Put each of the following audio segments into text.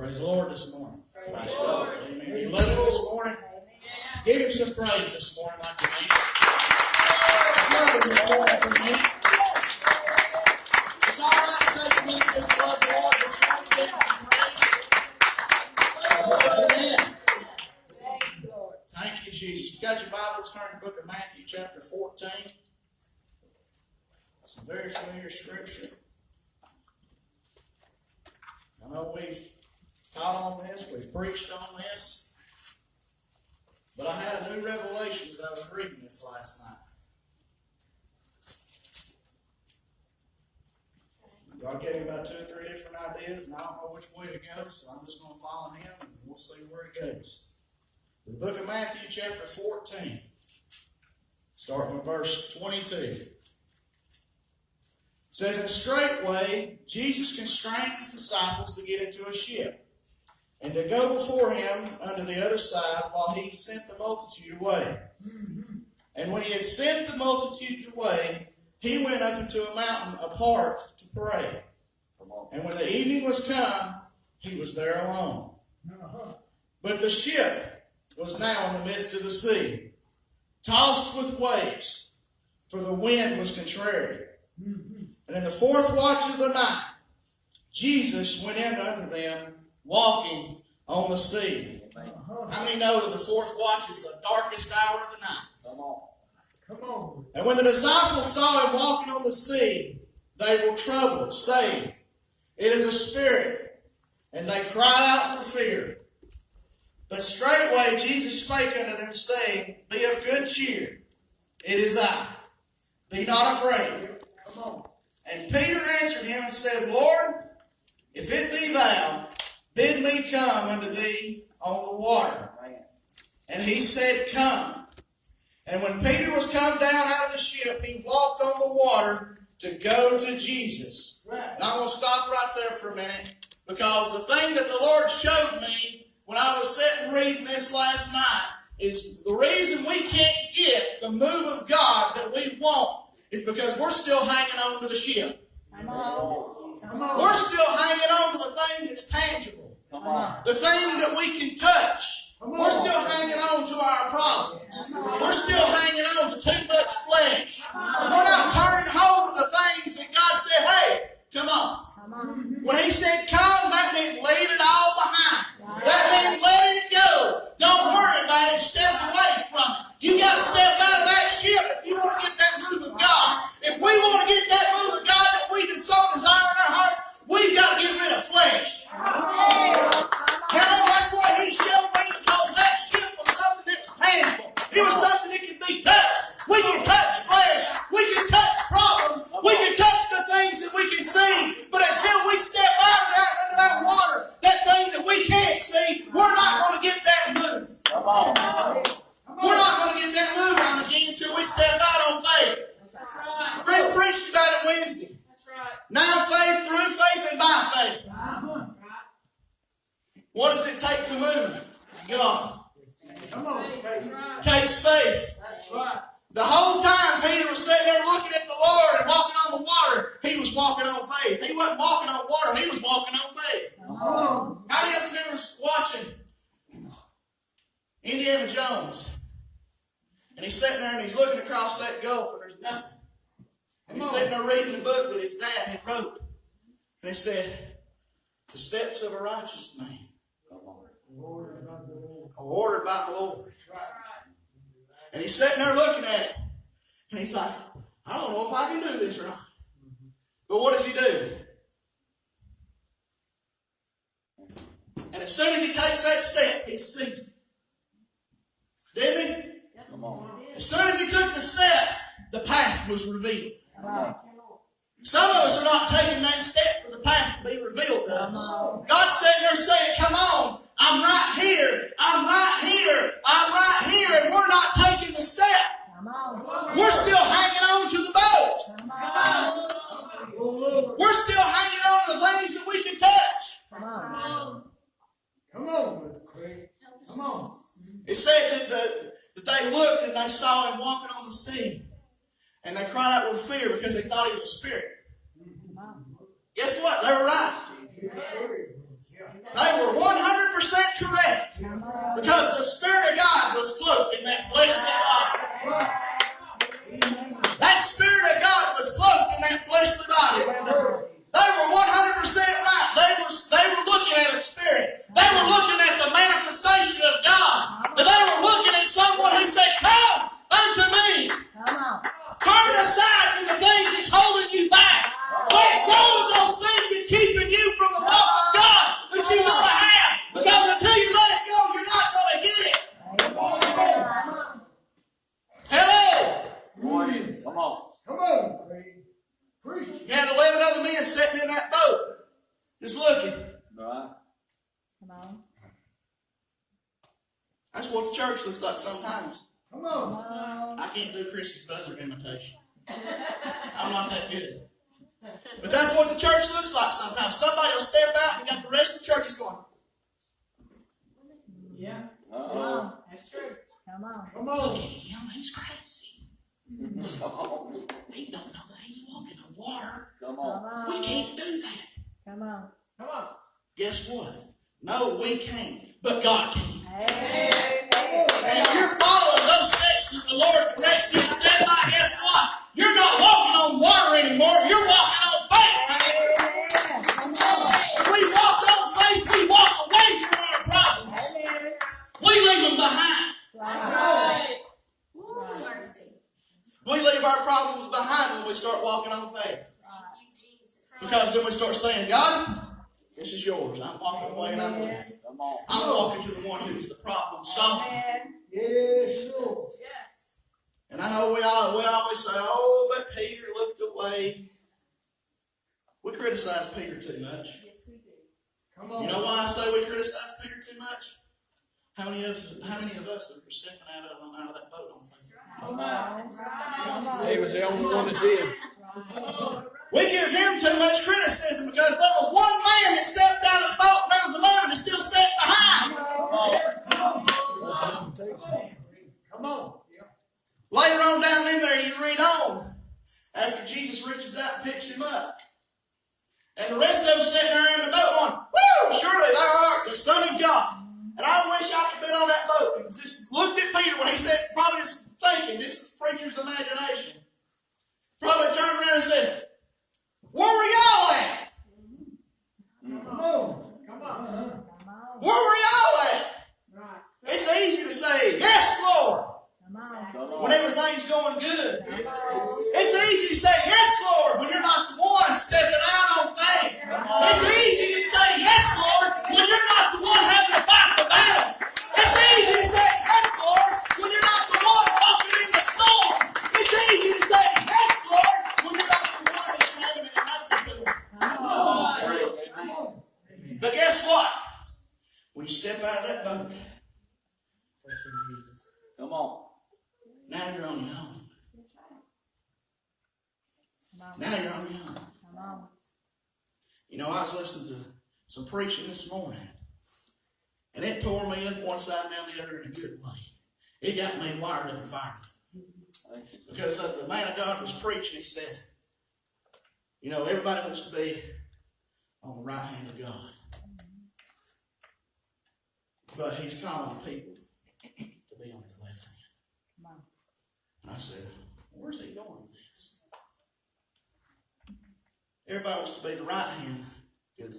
Praise the Lord this morning. Praise the Lord. Amen. You love Him this morning? Give Him some praise this morning like you mean. Love Him this morning for me. It's all right to take a minute this love the Lord this morning. Give Him some praise. Amen. Thank you, Jesus. You got your Bibles, turn to the book of Matthew chapter 14. That's a very familiar scripture. I know we've taught on this, we've preached on this, but I had a new revelation as I was reading this last night. God gave me about 2 or 3 different ideas, and I don't know which way to go, so I'm just going to follow Him, and we'll see where it goes. The book of Matthew, chapter 14, starting with verse 22. It says, "And straightway Jesus constrained His disciples to get into a ship, and to go before Him unto the other side, while He sent the multitude away. And when He had sent the multitudes away, He went up into a mountain apart to pray. And when the evening was come, He was there alone. But the ship was now in the midst of the sea, tossed with waves, for the wind was contrary. And in the 4th watch of the night, Jesus went in unto them, walking on the sea." How many know that the 4th watch is the darkest hour of the night? Come on. "And when the disciples saw Him walking on the sea, they were troubled, saying, It is a spirit. And they cried out for fear. But straightway Jesus spake unto them, saying, Be of good cheer. It is I. Be not afraid. Come on. And Peter answered Him and said, Lord, if it be Thou, bid me come unto Thee on the water. And He said, Come. And when Peter was come down out of the ship, he walked on the water to go to Jesus." And I'm going to stop right there for a minute, because the thing that the Lord showed me when I was sitting reading this last night is the reason we can't get the move of God that we want is because we're still hanging on to the ship. Come on. We're still hanging on to the thing that's tangible. The thing that we can touch. We're still hanging on to our problems. We're still hanging on to too much flesh. We're not turning hold of the things that God said, hey, come on. When He said come, that meant leave it all behind. That meant let it go. Don't worry about it. Step away from it. You got to step out of that ship if you want to get that move of God. If we want to get that move of God that we so desire in our hearts, we've got to get rid of flesh. Hello, that's what He showed me, because that ship was something that was tangible. It was something that could be touched. We can touch flesh. We can touch problems. We can touch the things that we can see. But until we step out of that, into that water, that thing that we can't see, we're not going to get that move. We're not going to get that move, Mama Jean, until we step out on faith. Chris preached about it Wednesday. Now faith, through faith, and by faith. What does it take to move? God. Come on. Takes faith. That's right. The whole time Peter was sitting there looking at the Lord and walking on the water, he was walking on faith. He wasn't walking on water, he was walking on faith. How many of us remember watching Indiana Jones? And he's sitting there and he's looking across that gulf and there's nothing. And he's sitting there reading the book that his dad had wrote. And it said, the steps of a righteous man are ordered by the Lord. And he's sitting there looking at it. And he's like, I don't know if I can do this right. But what does he do? And as soon as he takes that step, he sees it. Didn't he? As soon as he took the step, the path was revealed. Some of us are not taking that step for the path to be revealed to us. God's sitting there saying, come on, I'm right here, I'm right here, I'm right here, and we're not taking the step. We're still hanging on to the boat. We're still hanging on to the things that we can touch. Come on, Craig. Come on. It said that they looked and they saw Him walking on the sea. And they cried out with fear because they thought He was a spirit. Guess what? They were right. They were 100% correct. Because the Spirit of God was cloaked in that fleshly body. That Spirit of God was cloaked in that fleshly body. They were 100% right. They were looking at a spirit. They were looking at the manifestation of God. And they were looking at someone who said, "Come unto me." Turn aside from the things that's holding you back. Let go of those things that's keeping you from the walk of God that you want to have. Because until you let it go, you're not going to get it. Hello. Come on. You had 11 other men sitting in that boat, just looking. Right. That's what the church looks like sometimes. Come on. I can't do Chris's buzzard imitation. I'm not that good. But that's what the church looks like sometimes. Somebody will step out and you got the rest of the church is going. Yeah. That's true. Come on. Look at him, he's crazy. Come on. He don't know that he's walking on water. Come on. We can't do that. Come on. Guess what? No, we can't. But God can. Amen. And if you're following those steps that the Lord directs you to step by, guess what? You're not walking on water anymore. You're walking on faith. If we walk on faith, we walk away from our problems. We leave them behind. That's right. Mercy. We leave our problems behind when we start walking on faith. Thank you, Jesus. Because then we start saying, "God, this is yours. I'm walking away and I'm leaving. Come on. I'm walking to the one who's the problem solver." Yes. Yes. And I know we always say, "Oh, but Peter looked away." We criticize Peter too much. Yes, we do. Come on. You know why I say we criticize Peter too much? How many of us are stepping out of that boat on faith? Come on. Right. He was the only one that did. We give him too much criticism because there was one man that stepped out of the boat and there was 11 that still sat behind. Come on. Later on down in there, you read on, after Jesus reaches out and picks him up. And the rest of them sitting there in the boat going, "Woo, surely thou art the Son of God." And I wish I could have been on that boat and just looked at Peter when he said, probably just thinking, this is preacher's imagination. Probably turned around and said, "Where were y'all at? Come on. Where were y'all at?" Right. It's easy to say, "Yes, Lord," Come when on. everything's going good. It's easy to say, "Yes, Lord," when you're not the one stepping out on faith. It's easy to say, "Yes, Lord," when you're not the one having to fight the battle. It's easy to say, "Yes, Lord," when you're not the one walking in the storm. It's easy to say, "Yes, Lord," when you're not the one that's having it happen to them. But guess what? When you step out of that boat, Come on. now you're on your own. Now you're on your own. You know, I was listening to some preaching this morning, and it tore me up one side and down the other in a good way. It got me wired up and fired. Because the man of God was preaching, he said, you know, everybody wants to be on the right hand of God. But he's calling people to be on his left hand. And I said, where's he going with this? Everybody wants to be the right hand.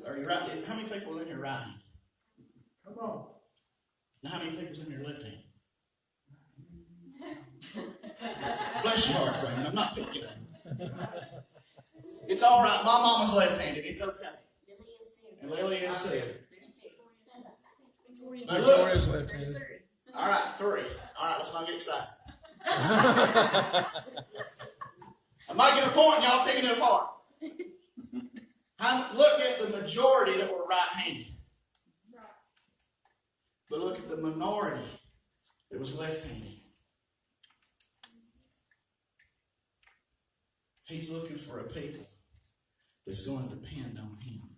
Are you right? How many people are in your right hand? Come on. Now, how many people are in your left hand? Bless your heart, friend. I'm not picking it. It's all right. My mama's left-handed. It's okay. And Lily is too. But look. Victoria's left-handed. All right, 3. All right, let's not get excited. I'm making a point, and y'all picking it apart. Look at the majority that were right-handed. But look at the minority that was left-handed. He's looking for a people that's going to depend on him.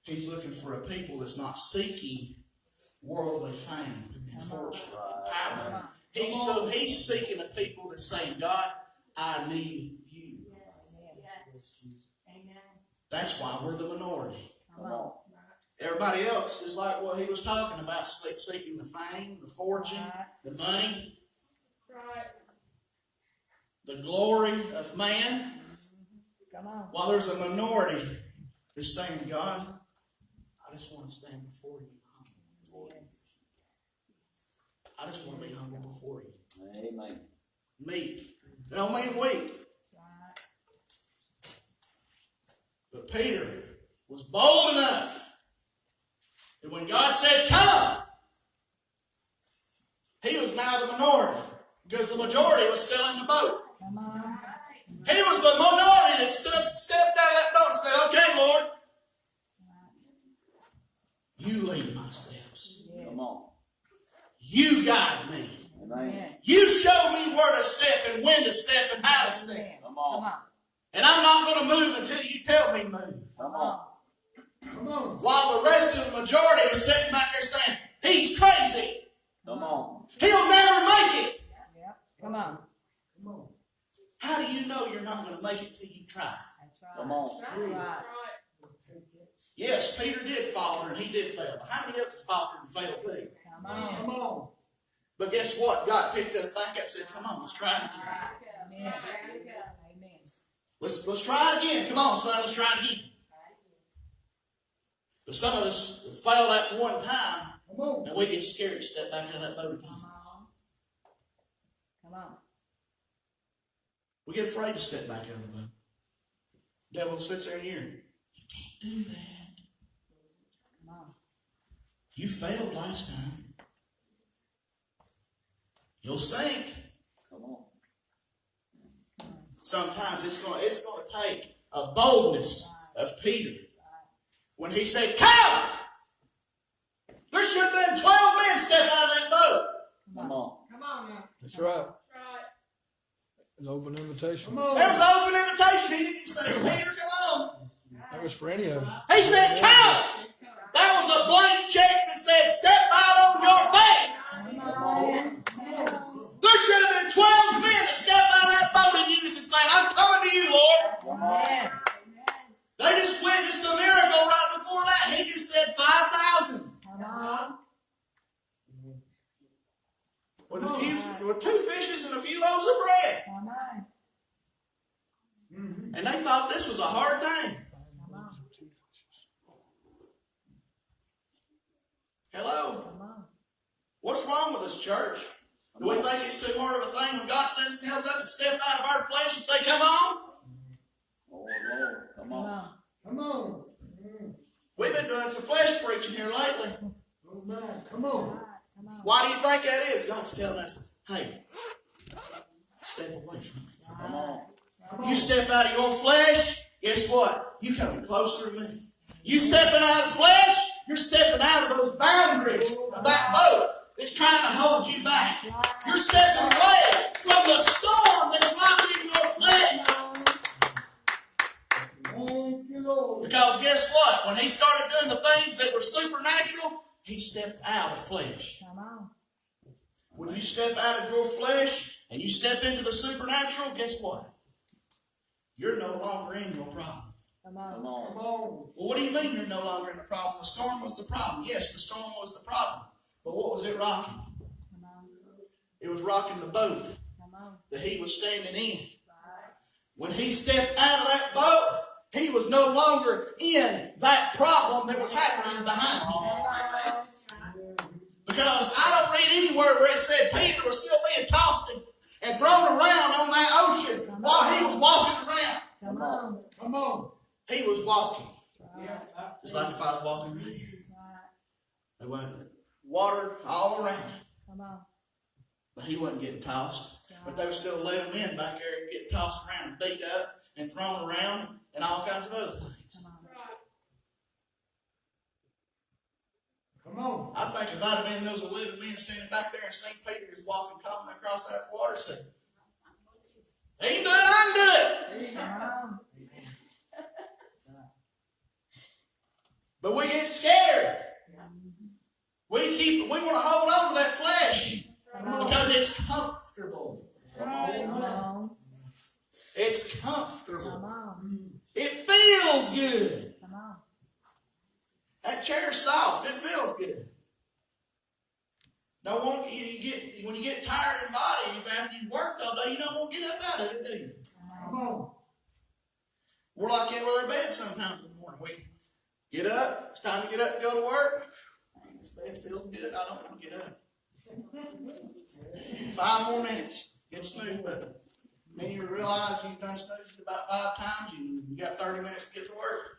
He's looking for a people that's not seeking worldly fame and fortune and power. He's seeking a people that's saying, God, I need you. Yes. Amen. That's why we're the minority. Come on. Everybody else is like what he was talking about, seeking the fame, the fortune, the money, Right. the glory of man. Come on. While there's a minority that's saying, God, I just want to stand before you. I just want to be humble before you. Amen. Meek. It don't mean weak. But Peter was bold enough that when God said, come, he was now the minority because the majority was still in the boat. Come on. He was the minority that stepped out of that boat and said, okay, Lord, you lead my steps. Come on. You guide me. Amen. You show me where to step and when to step and how to step. Come Come on. on. And I'm not going to move until you tell me to move. Come on. Come on. While the rest of the majority was sitting back there saying, he's crazy. Come on. He'll never make it. Yep. Come on. Come on. How do you know you're not going to make it till you try? That's right. Come on. That's right. Yes, Peter did falter and he did fail. But how many of us faltered and failed too? Come on. Come on. But guess what? God picked us back up and said, come on, let's try it again. Amen. Amen. Let's try it again. Come on, son, let's try it again. But some of us fail that one time Come on. and we get scared to step back into that boat again. Come on. Come on. We get afraid to step back into the boat. The devil sits there in here. You can't do that. Come on. You failed last time. You'll sink. Come on. Sometimes it's going to take a boldness of Peter. When he said, come! There should have been 12 men step out of that boat. Come on. Come on now. That's right. Right. An open invitation. Come on. There was an open invitation. He didn't say, Peter, come on. That was for any of them. He said, come! That was a blank check that said, step out on your faith. There should have been 12 men that stepped out of that boat in unison saying, I'm coming to you, Lord. Come on. Yes. They just witnessed a miracle right before that. He just said 5,000. Come on. With 2 fishes and a few loaves of bread. Come on. And they thought this was a hard thing. Come on. Hello? Come on. What's wrong with us, church? Do we think it's too hard of a thing when God tells us to step out of our flesh and say, come on? Lord, Lord. Come Come on. on. Come on. We've been doing some flesh preaching here lately. Oh man. Come on. Come on. Why do you think that is? God's telling us, hey, step away from it. Come on. You step out of your flesh, guess what? You coming closer to me. You stepping out of the flesh, you're stepping out of those boundaries of that boat that's trying to hold you back. You're stepping away from the storm that's rocking your flesh. Thank you, Lord. Because guess what? When he started doing the things that were supernatural, he stepped out of flesh. Come on. When you step out of your flesh and you step into the supernatural, guess what? You're no longer in your problem. Come Come on. Come on. on. Well, what do you mean you're no longer in the problem? The storm was the problem. Yes, the storm was the problem. But what was it rocking? Come on. It was rocking the boat Come on. that he was standing in. Right. When he stepped out of that boat, he was no longer in that problem that was happening behind him. Because I don't read anywhere where it said Peter was still being tossed and thrown around on that ocean while he was walking around. Come on. Come on. He was walking. Yeah. Just like if I was walking right here. Right. There was water all around. Come on. But he wasn't getting tossed. But they were still letting him in back there and getting tossed around and beat up and thrown around and all kinds of other things. Come on. Come on. I think if I'd have been those 11 men standing back there and seen Peter was walking calmly across that water, said, he can do it, I can do it. Come on. But we get scared. We want to hold on to that flesh because it's comfortable. Come on. It's Come comfortable. on. It feels good. Come on. That chair's soft. It feels good. Don't want when you get tired in body, after you worked all day, you don't want to get up out of it, do you? Come on. We're like that with our bed sometimes in the morning. We get up, it's time to get up and go to work. Man, this bed feels good. I don't want to get up. 5 more minutes. Get snooze button. Then you realize you've done snoozed about 5 times and you got 30 minutes to get to work.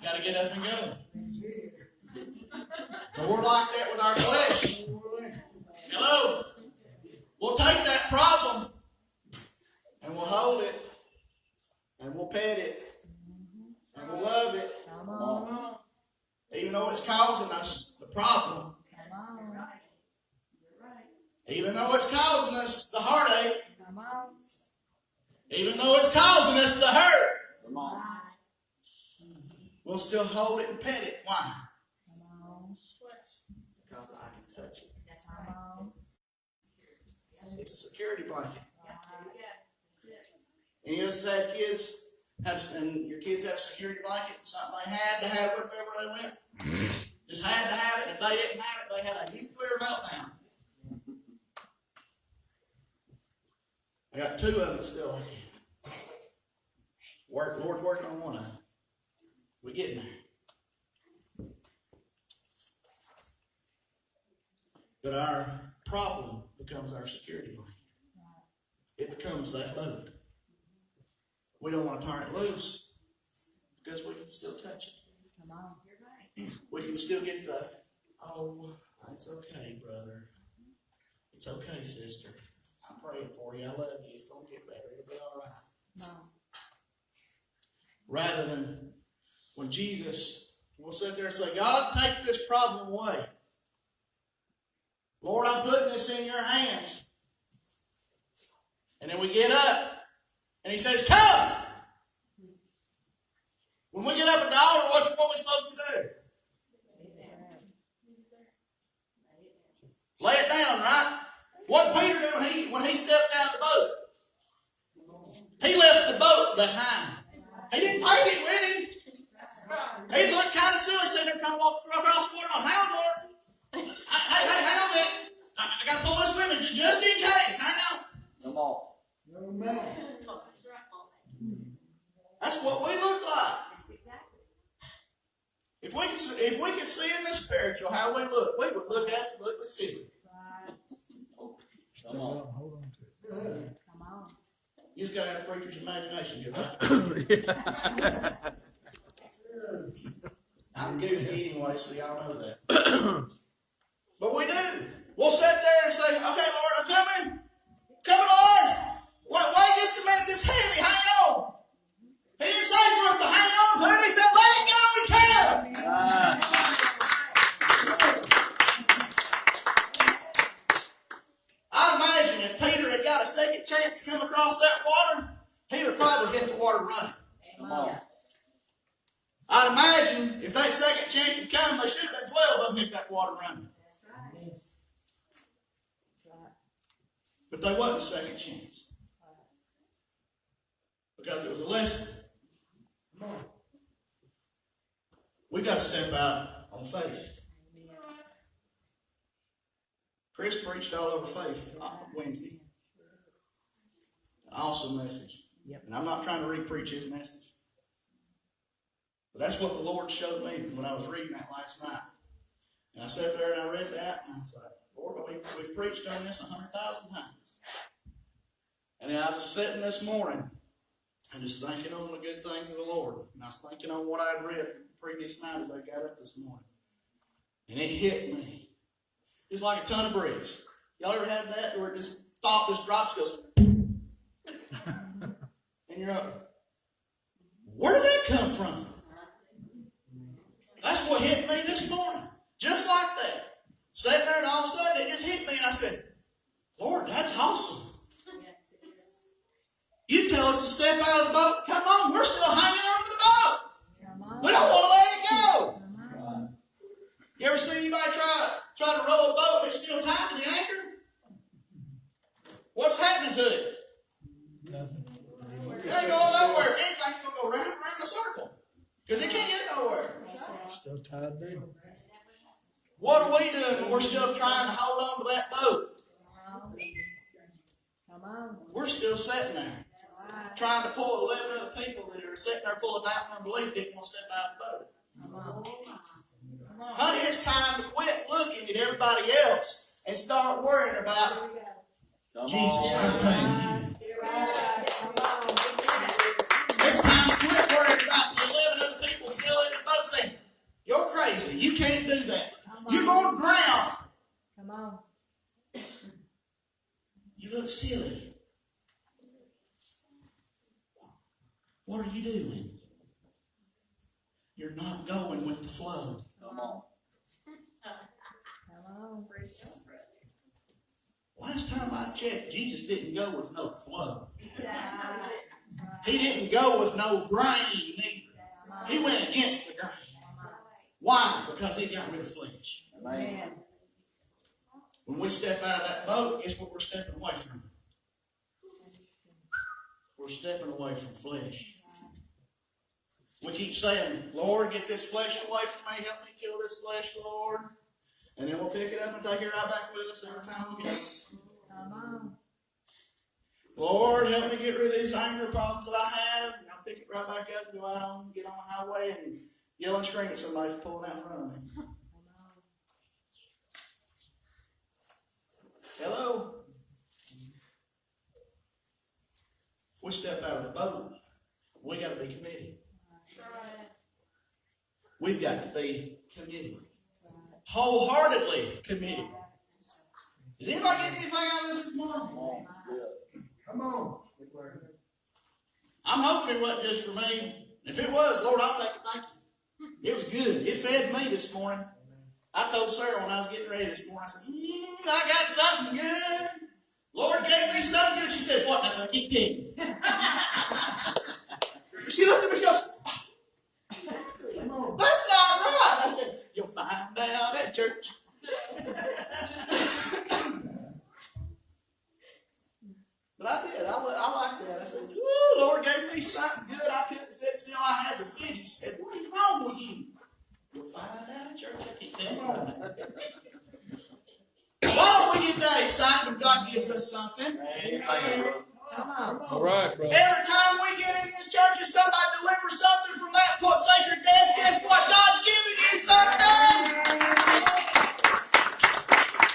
Got to get up and go. But we're like that with our flesh. Hello? We'll take that problem and we'll hold it and we'll pet it and we'll love it. Come on. Even though it's causing us the problem. Come on. Even though it's causing us the heartache. Come on. Even though it's causing us the hurt. Come on. We'll still hold it and pet it. Why? Come on. Because I can touch it. Come on. It's a security blanket. Yeah. Any of us had kids? And your kids have a security blanket, something they had to have wherever they went. Just had to have it. If they didn't have it, they had a nuclear meltdown. I got 2 of them still like that. Lord's working on one of them. We're getting there. But our problem becomes our security blanket. It becomes that boat. We don't want to turn it loose because we can still touch it. Come on. We can still get the, oh, it's okay, brother. It's okay, sister. I'm praying for you. I love you. It's going to get better. It'll be all right. No. Rather than when Jesus will sit there and say, God, take this problem away. Lord, I'm putting this in your hands. And then we get up and he says, come. When we get up at the altar, what we supposed to do? Lay it down, right? What did Peter do when he stepped out of the boat? He left the boat behind. He didn't take it with him. He looked kind of silly sitting there trying to walk across the water. On, hang on, Lord. Hey, hang on a minute. I got to pull this with me just in case. Hang on. Come on. No man. That's what we look like. If we could see in the spiritual how we look, we would look absolutely silly. Right. Come on. Hold on to it. Come on. You just got to have a preacher's imagination, you right? I'm goofy anyway, so y'all know that. But we do. We'll sit there and say, okay, Lord, I'm coming. Coming, Lord. Wait just a minute. This is heavy. Hang on. He didn't say for us to hang on to it. He said, let it go and come. I'd imagine if Peter had got a second chance to come across that water, he would have probably hit the water running. Come on. I'd imagine if that second chance had come, there should have been 12 of them hit that water running. But there wasn't a second chance. Because it was a lesson. We got to step out on faith. Chris preached all over faith on Wednesday. An awesome message. And I'm not trying to re-preach his message. But that's what the Lord showed me when I was reading that last night. And I sat there and I read that and I was like, Lord, we've preached on this 100,000 times. And then I was sitting this morning and just thinking on the good things of the Lord. And I was thinking on what I'd read the previous night as I got up this morning. And it hit me. Just like a ton of bricks. Y'all ever had that where it just thought this drops goes and you're up. Where did that come from? That's what hit me this morning. Just like that. Sitting there and all of a sudden it just hit me and I said, Lord, that's awesome. You tell us to step out of the boat. Come on, we're still hanging on to the boat. Come on. We don't want to let it go. Come on. You ever seen anybody try to row a boat and it's Because it can't get nowhere. Still tied down. What are we doing when we're still trying to hold on to that boat? Come on. We're still sitting there, Right. trying to pull 11 other people that are sitting there full of doubt and unbelief didn't want to step out of the boat. Come on. Honey, it's time to quit looking at everybody else and start worrying about Come Jesus. on. I'm coming to you. Right. Come on. It's time to quit worrying about the 11 other people still in the boat saying, you're crazy. You can't do that. You're going to drown. Come on. You look silly. What are you doing? You're not going with the flow. Come on. Come on. Last time I checked, Jesus didn't go with no flow. Right. He didn't go with no grain either. He went against the grain. Why? Because he got rid of flesh. Amen. When we step out of that boat, guess what we're stepping away from? We're stepping away from flesh. We keep saying, Lord, get this flesh away from me. Help me kill this flesh, Lord. And then we'll pick it up and take it right back with us every time we get it. Come on. Lord, help me get rid of these anger problems that I have. And I'll pick it right back up and go out on, get on the highway and yell and scream at somebody for pulling out in front of me. Hello? If we step out of the boat, we got to be committed. We've got to be committed. Wholeheartedly committed. Is anybody getting anything out of this morning? Come on. Good. Come on. I'm hoping it wasn't just for me. If it was, Lord, I'll take it. Thank you. It was good. It fed me this morning. I told Sarah when I was getting ready this morning, I said, I got something good. Lord gave me something good. She said, what? I said, I keep telling you. She looked at me and goes, that's not right. I said, you'll find out at church. But I did. I liked that. I said, ooh, Lord gave me something good. I couldn't sit still. I had the fidget. She said, what is wrong with you? You'll find out at church. I keep telling you. Why don't we get that excited when God gives us something? Amen. Come on. All right, bro. Every time we get in this church and somebody delivers something from that sacred desk, guess what? God's giving you something.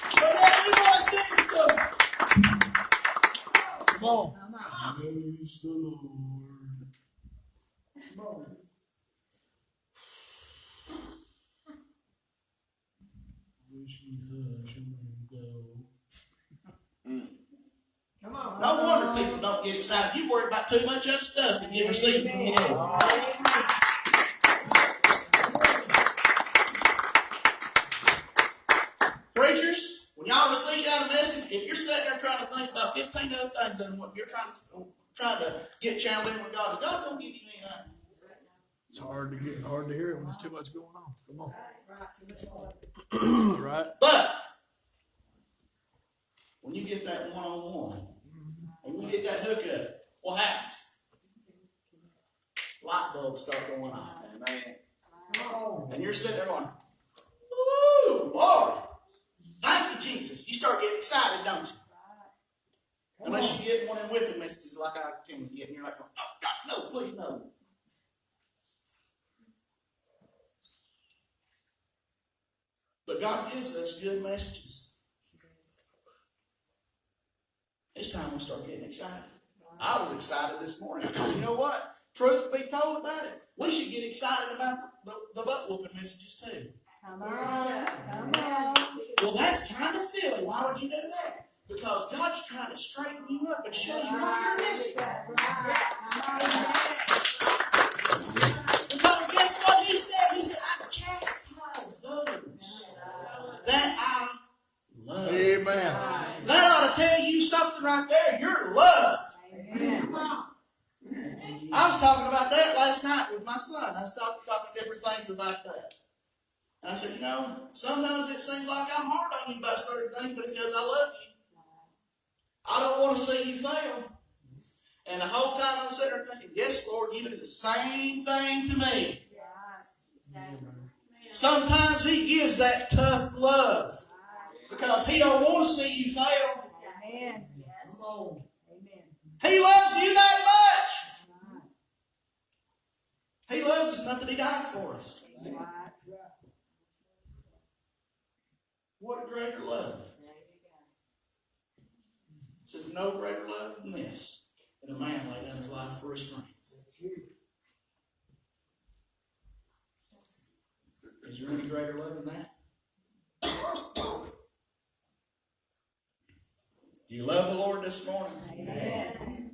So then we want to sing stuff. Come on. Come on. Praise the Lord. Come on. Wish we'd hush and go. Come on. No wonder people don't get excited. You worry about too much other stuff that you receive from the Lord. Preachers, when y'all receive out a message, if you're sitting there trying to think about 15 other things than what you're trying to get channeled in with God, is God going to give you anything? It's hard to hear it when there's too much going on. Come on. Right? But when you get that one-on-one, and you get that hookup, what happens? Light bulbs start going off. Amen. Come on. And you're sitting there going, ooh, Lord, thank you, Jesus. You start getting excited, don't you? Unless you get one of them whipping messages like I tend to get, and you're like, oh, God, no, please, no. But God gives us good messages. It's time we start getting excited. I was excited this morning. You know what? Truth be told about it, we should get excited about the butt whooping messages too. Come on. Come on. Well, that's kind of silly. Why would you do that? Because God's trying to straighten you up and show you where you're missing. Because guess what He said? He said, I chastise those that I love. Amen. That ought to tell you something right there. You're loved. I was talking about that last night with my son. I was talking different things about that. And I said, you know, sometimes it seems like I'm hard on you about certain things, but it's because I love you. I don't want to see you fail. And the whole time I'm sitting there thinking, yes, Lord, you do the same thing to me Sometimes He gives that tough love because He don't want to see you fail. Amen. Come on. Amen. He loves you that much. He loves us enough that He died for us. Right. What greater love? It says no greater love than this, than a man lay down his life for his friends. Is there any greater love than that? Do you love the Lord this morning? Amen.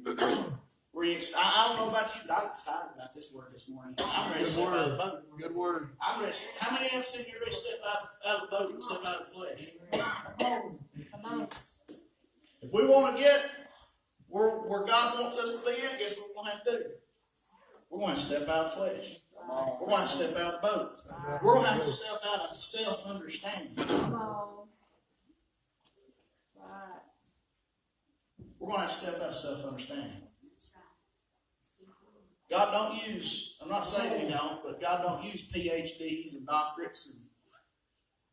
Were you I don't know about you, but I was excited about this word this morning. I'm ready to step out of the boat. Good word. I'm ready. How many of them said you're ready to step out of the boat and step out of the flesh? Come on. If we want to get where God wants us to be at, guess what we're going to have to do? We're going to step out of flesh. We're going to step out of the boat. We're going to have to step out of self-understanding. Come on. Right. We're going to have to step out of self-understanding. God don't use, I'm not saying He don't, but God don't use PhDs and doctorates and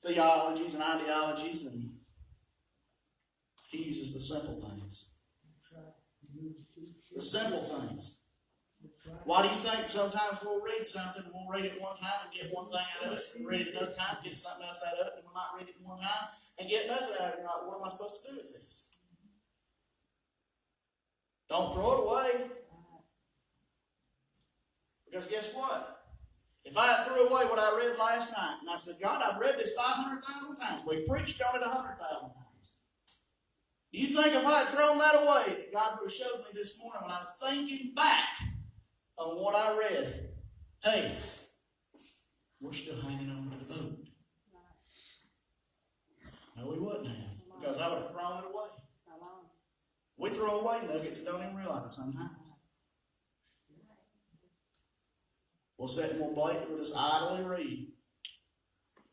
theologies and ideologies, and He uses the simple things. The simple things. Why do you think sometimes we'll read something and we'll read it one time and get one thing out of it, and read it another time and get something else out of it, and we might read it one time and get nothing out of it? You're like, what am I supposed to do with this? Don't throw it away. Because guess what? If I had threw away what I read last night, and I said, God, I've read this 500,000 times. We preached on it 100,000 times. Do you think if I had thrown that away, that God would have showed me this morning when I was thinking back on what I read, hey, we're still hanging on to the boat. No, we wouldn't have, because I would have thrown it away. We throw away nuggets and don't even realize it sometimes. We'll sit more blatant, we'll just idly read.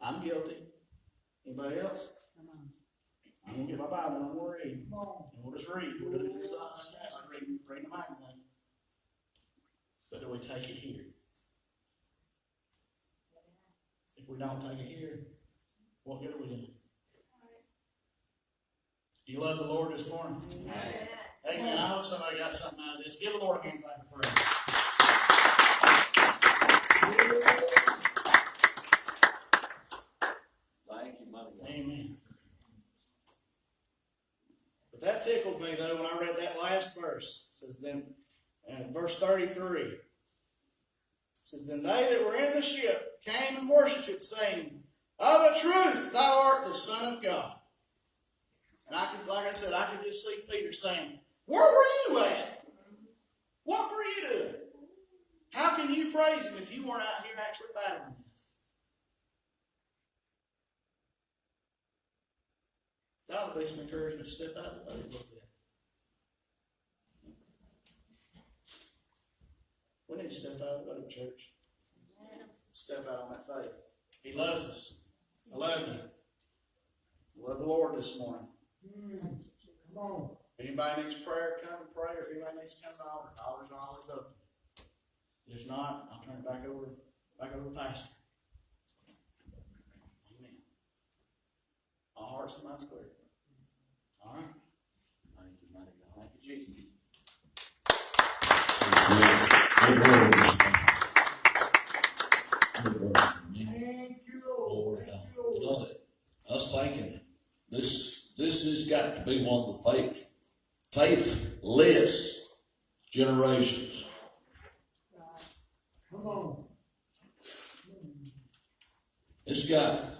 I'm guilty. Anybody else? I'm going to get my Bible and I'm going to read. And we'll just read. We'll do it just like that, like reading a magazine. But do we take it here? If we don't take it here, what good are we doing? Do you love the Lord this morning? Amen. Amen. I hope somebody got something out of this. Give the Lord a hand clap of praise. Thank you, mighty God. Amen. But that tickled me though when I read that last verse. It says then, verse 33. It says, then they that were in the ship came and worshipped it, saying, of a truth, thou art the Son of God. And I could, like I said, I could just see Peter saying, where were you at? What were you doing? How can you praise Him if you weren't out here actually battling this? That ought to be some encouragement to step out of the boat a little bit. We need to step out of the boat, church. Step out on that faith. He loves us. I love you. I love the Lord this morning. Come on. If anybody needs prayer, come and pray. Or if anybody needs to come to the altar, the altar's always open. If not, I'll turn it back over to the pastor. Amen. All hearts and minds clear. All right. Thank you, mighty God. Thank you, Jesus. Thank you, Lord. Lord, Thank you, you Lord. know, I was thinking, this has got to be one of the faithless generations. Come on. It's got